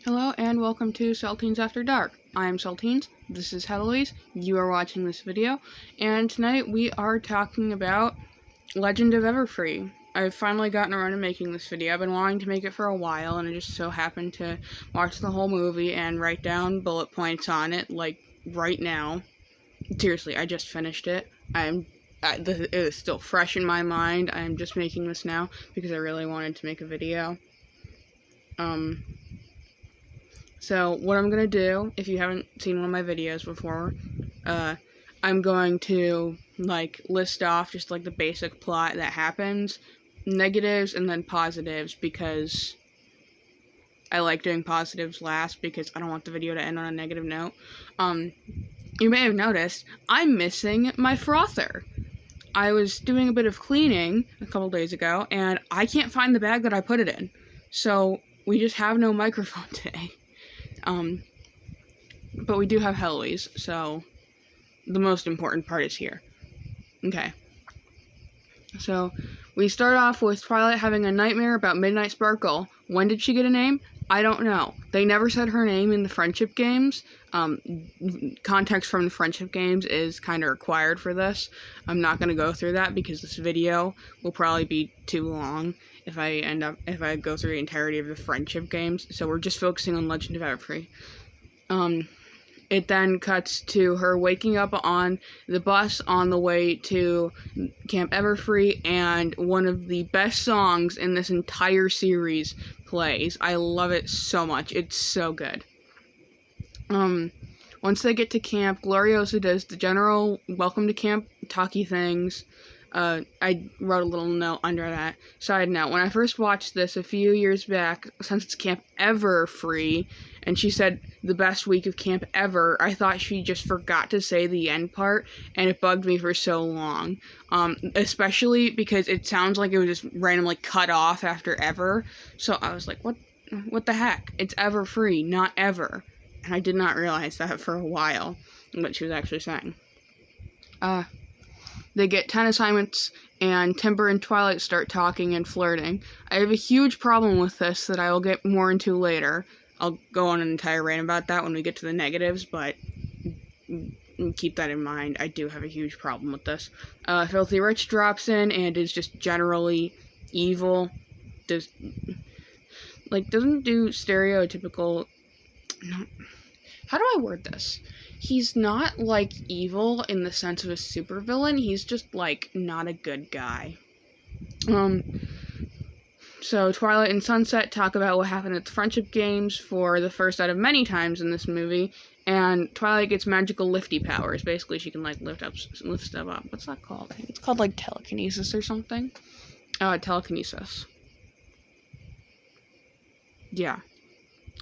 Hello and welcome to Saltines After Dark. I'm Saltines, this is Heloise, you are watching this video, and tonight we are talking about Legend of Everfree. I've finally gotten around to making this video. I've been wanting to make it for a while, and I just so happened to watch the whole movie and write down bullet points on it, like, right now. Seriously, I just finished it. It is still fresh in my mind. I'm just making this now because I really wanted to make a video. So what I'm gonna do, if you haven't seen one of my videos before, I'm going to list off just the basic plot that happens, negatives and then positives, because I like doing positives last because I don't want the video to end on a negative note. You may have noticed I'm missing my frother. I was doing a bit of cleaning a couple days ago and I can't find the bag that I put it in. So we just have no microphone today. But we do have Heloise, so the most important part is here. Okay. So, we start off with Twilight having a nightmare about Midnight Sparkle. When did she get a name? I don't know. They never said her name in the friendship games. Context from the friendship games is kind of required for this. I'm not going to go through that because this video will probably be too long if I go through the entirety of the friendship games. So we're just focusing on Legend of Everfree. It then cuts to her waking up on the bus on the way to Camp Everfree, and one of the best songs in this entire series plays. I love it so much. It's so good. Once they get to camp, Gloriosa does the general welcome to camp talky things. I wrote a little note under that. Side note, when I first watched this a few years back, since it's Camp Everfree, and she said the best week of camp ever, I thought she just forgot to say the end part, and it bugged me for so long. Especially because it sounds like it was just randomly cut off after ever. So I was like, what the heck? It's Everfree, not ever. And I did not realize that for a while, what she was actually saying. They get 10 assignments, and Timber and Twilight start talking and flirting. I have a huge problem with this that I will get more into later. I'll go on an entire rant about that when we get to the negatives, but keep that in mind. I do have a huge problem with this. Filthy Rich drops in and is just generally evil. Doesn't do stereotypical... No. How do I word this? He's not, evil in the sense of a supervillain. He's just, not a good guy. So Twilight and Sunset talk about what happened at the friendship games for the first out of many times in this movie, and Twilight gets magical lifty powers. Basically, she can, lift stuff up. What's that called? I think it's called, telekinesis or something. Telekinesis. Yeah.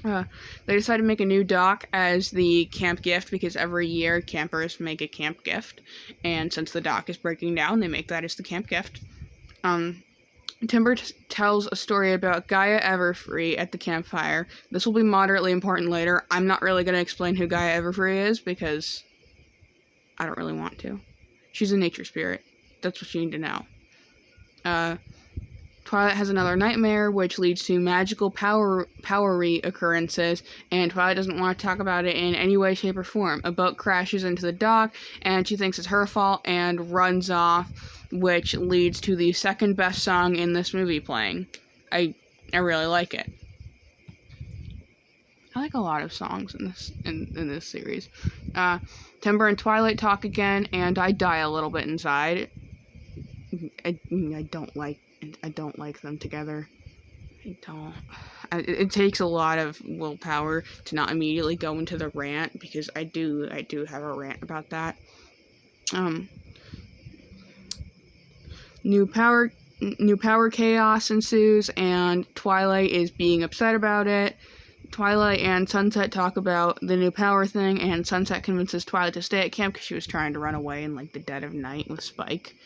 They decide to make a new dock as the camp gift because every year campers make a camp gift, and since the dock is breaking down, they make that as the camp gift. Timber tells a story about Gaia Everfree at the campfire. This will be moderately important later. I'm not really going to explain who Gaia Everfree is because I don't really want to. She's a nature spirit. That's what you need to know. Twilight has another nightmare, which leads to magical powery occurrences, and Twilight doesn't want to talk about it in any way, shape, or form. A boat crashes into the dock, and she thinks it's her fault and runs off, which leads to the second best song in this movie playing. I really like it. I like a lot of songs in this series. Timber and Twilight talk again, and I die a little bit inside. I don't like them together. It takes a lot of willpower to not immediately go into the rant, because I do have a rant about that. New power chaos ensues, and Twilight is being upset about it. Twilight and Sunset talk about the new power thing, and Sunset convinces Twilight to stay at camp because she was trying to run away in the dead of night with Spike.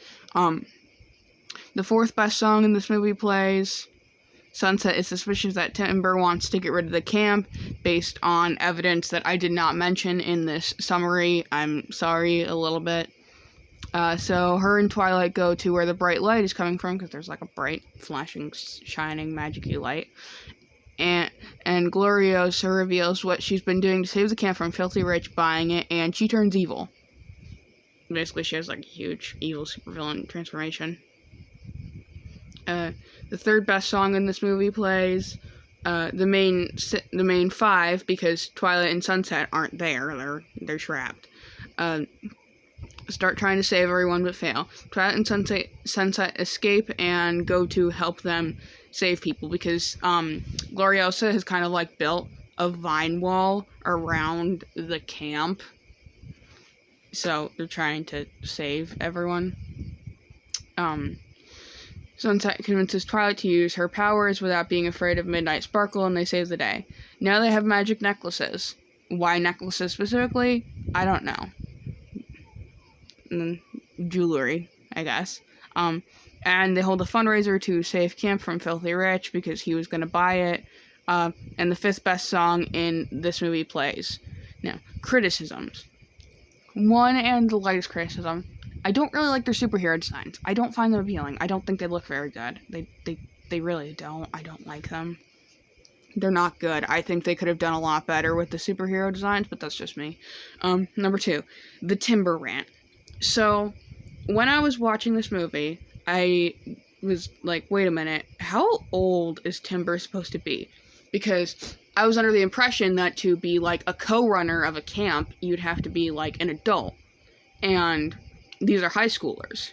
The fourth best song in this movie plays. Sunset is suspicious that Timber wants to get rid of the camp based on evidence that I did not mention in this summary. I'm sorry a little bit. So her and Twilight go to where the bright light is coming from, because there's a bright, flashing, shining, magic-y light. and Gloriosa reveals what she's been doing to save the camp from filthy rich buying it, and she turns evil. Basically, she has like a huge evil supervillain transformation. The third best song in this movie plays. The main five, because Twilight and Sunset aren't there; they're trapped. Start trying to save everyone but fail. Twilight and Sunset escape and go to help them save people because Gloriosa has kind of like built a vine wall around the camp. So they're trying to save everyone. Sunset convinces Twilight to use her powers without being afraid of Midnight Sparkle, and they save the day. Now they have magic necklaces. Why necklaces specifically? I don't know. Jewelry, I guess. And they hold a fundraiser to save camp from Filthy Rich because he was going to buy it. And the fifth best song in this movie plays. Now, criticisms. One, and the lightest criticism, I don't really like their superhero designs. I don't find them appealing. I don't think they look very good. They really don't. I don't like them. They're not good. I think they could have done a lot better with the superhero designs, but that's just me. Number two, the Timber rant. So, when I was watching this movie, I was like, wait a minute, how old is Timber supposed to be? Because I was under the impression that to be like a co-runner of a camp, you'd have to be like an adult. And these are high schoolers.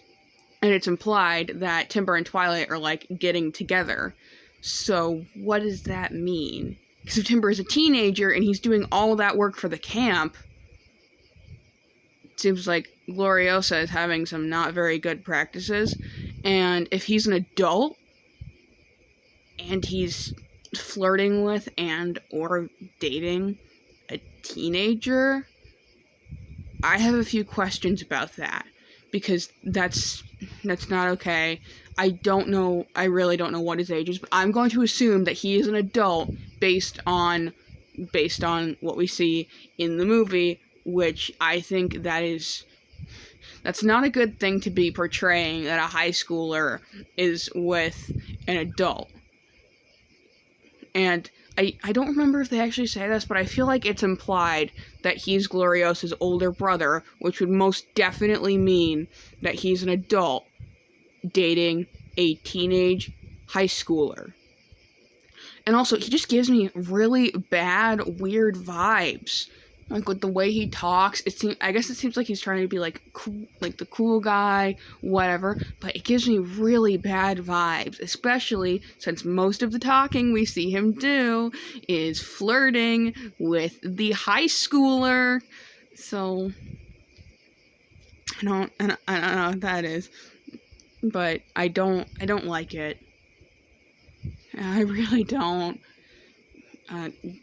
And it's implied that Timber and Twilight are like getting together. So, what does that mean? Because if Timber is a teenager and he's doing all that work for the camp, it seems like Gloriosa is having some not very good practices. And if he's an adult and he's flirting with and or dating a teenager, I have a few questions about that, because that's not okay. I really don't know what his age is, but I'm going to assume that he is an adult based on what we see in the movie, which I think that's not a good thing to be portraying, that a high schooler is with an adult. And I don't remember if they actually say this, but I feel like it's implied that he's Gloriosa's older brother, which would most definitely mean that he's an adult dating a teenage high schooler. And also, he just gives me really bad, weird vibes. Like, with the way he talks, I guess it seems like he's trying to be, like, cool, like the cool guy, whatever, but it gives me really bad vibes, especially since most of the talking we see him do is flirting with the high schooler. So, I don't know what that is, but I don't like it. I really don't.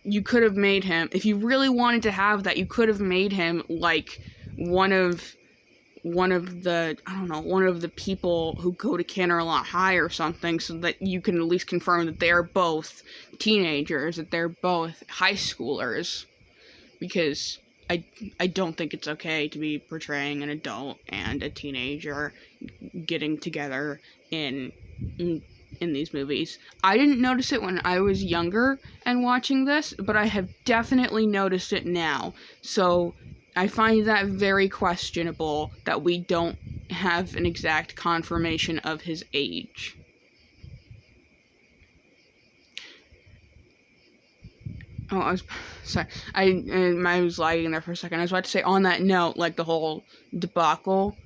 You could have made him, if you really wanted to have that, you could have made him like one of the people who go to Canterlot High or something, so that you can at least confirm that they're both teenagers, that they're both high schoolers, because I don't think it's okay to be portraying an adult and a teenager getting together in these movies. I didn't notice it when I was younger and watching this, but I have definitely noticed it now. So I find that very questionable that we don't have an exact confirmation of his age. Oh, I was lagging there for a second. I was about to say, on that note, like the whole debacle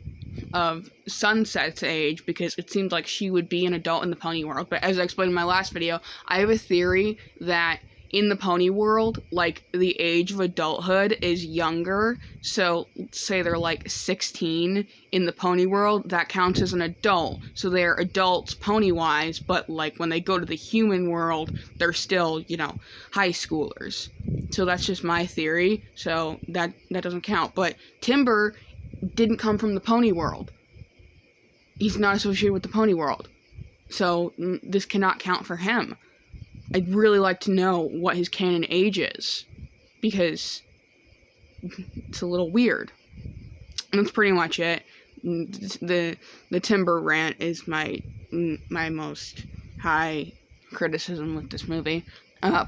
of Sunset's age, because it seemed like she would be an adult in the pony world. But as I explained in my last video, I have a theory that in the pony world, like, the age of adulthood is younger. So, let's say they're like 16 in the pony world, that counts as an adult. So they're adults pony-wise, but like when they go to the human world, they're still, high schoolers. So that's just my theory. So that doesn't count. But Timber didn't come from the pony world. He's not associated with the pony world. So this cannot count for him. I'd really like to know what his canon age is, because it's a little weird. And that's pretty much it. The Timber rant is my most high criticism with this movie.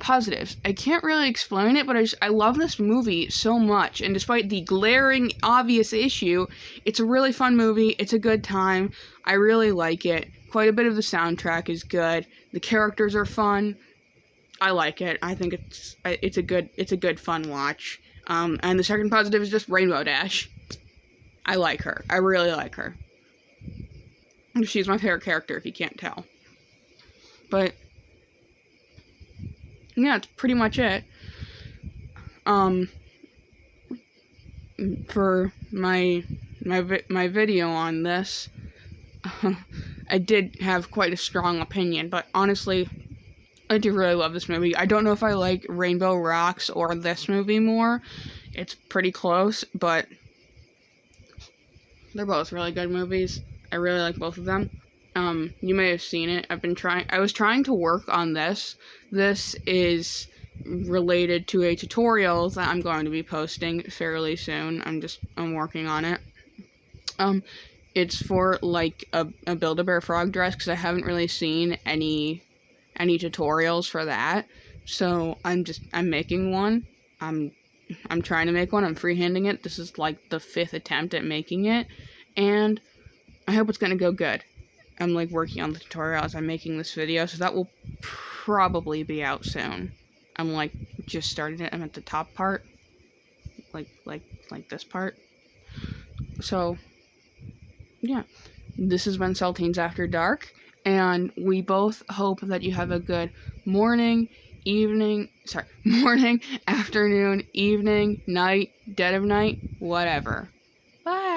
Positives. I can't really explain it, but I love this movie so much, and despite the glaring, obvious issue, it's a really fun movie, it's a good time, I really like it, quite a bit of the soundtrack is good, the characters are fun, I like it, I think it's a good fun watch, and the second positive is just Rainbow Dash. I like her, I really like her. She's my favorite character, if you can't tell. But yeah, that's pretty much it. For my video on this, I did have quite a strong opinion, but honestly, I do really love this movie. I don't know if I like Rainbow Rocks or this movie more. It's pretty close, but they're both really good movies. I really like both of them. You may have seen it. I was trying to work on this. This is related to a tutorial that I'm going to be posting fairly soon. I'm working on it. It's for like a Build-A-Bear frog dress, because I haven't really seen any tutorials for that. So I'm making one. I'm trying to make one. I'm freehanding it. This is like the 5th attempt at making it, and I hope it's gonna go good. I'm like working on the tutorial as I'm making this video, so that will probably be out soon. I'm like just starting it. I'm at the top part, like this part. So yeah, this has been Saltines After Dark, and we both hope that you have a good morning, afternoon, evening, night, dead of night, whatever. Bye.